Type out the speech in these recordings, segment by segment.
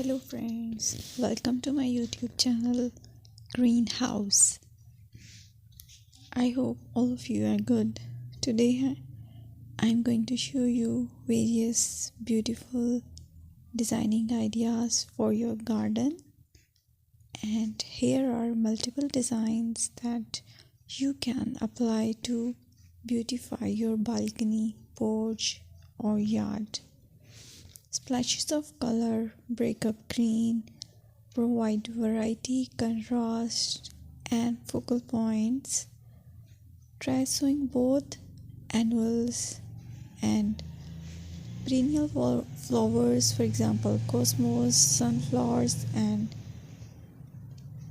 Hello friends, welcome to my YouTube channel Greenhouse. I hope all of you are good. Today I'm going to show you various beautiful designing ideas for your garden, and here are multiple designs that you can apply to beautify your balcony, porch or yard. Splashes of color break up green, provide variety, contrast, and focal points. Try sowing both annuals and perennial flowers, for example, cosmos, sunflowers, and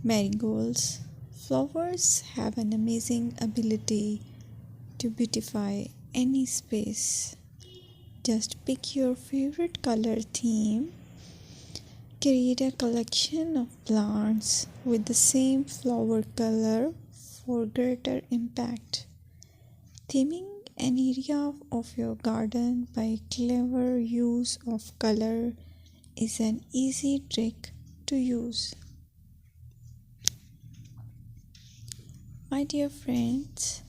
marigolds. Flowers have an amazing ability to beautify any space. Just pick your favorite color theme. Create a collection of plants with the same flower color for greater impact. Theming an area of your garden by clever use of color is an easy trick to use. My dear friends,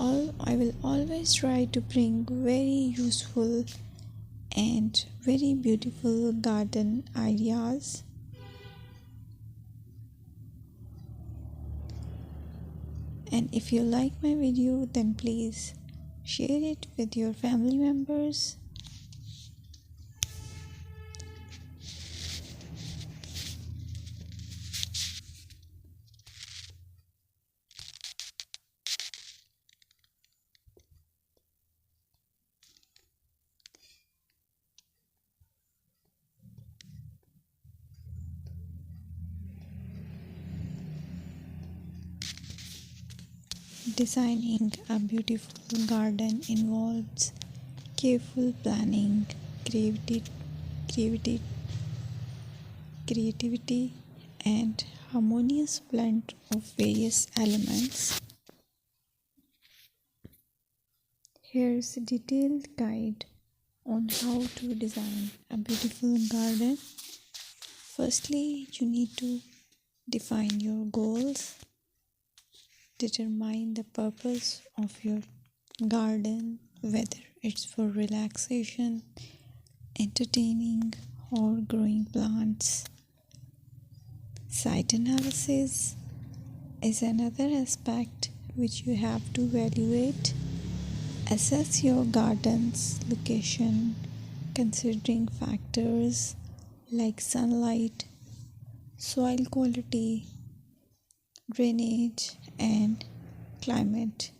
I will always try to bring very useful and very beautiful garden ideas. And if you like my video, then please share it with your family members. Designing a beautiful garden involves careful planning, creativity, and harmonious blend of various elements. Here's a detailed guide on how to design a beautiful garden. Firstly, you need to define your goals. Determine the purpose of your garden, whether it's for relaxation, entertaining, or growing plants. Site analysis is another aspect which you have to evaluate. Assess your garden's location, considering factors like sunlight, soil quality, drainage, and climate.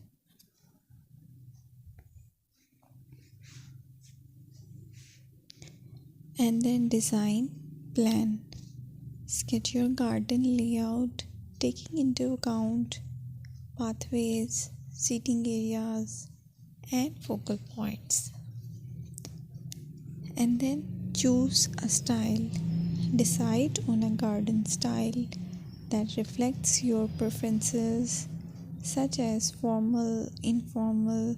And then design plan. Sketch your garden layout, taking into account pathways, seating areas, and focal points. And then choose a style. Decide on a garden style that reflects your preferences, such as formal, informal,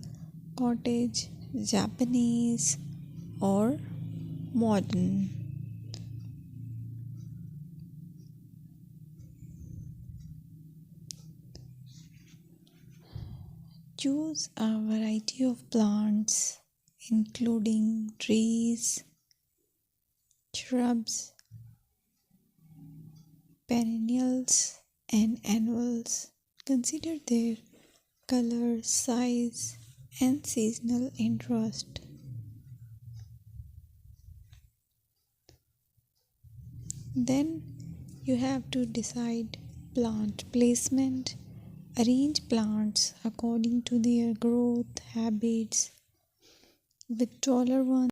cottage, Japanese, or modern. Choose a variety of plants, including trees, shrubs, perennials, and annuals. Consider their color, size, and seasonal interest. Then you have to decide plant placement. Arrange plants according to their growth habits, with taller ones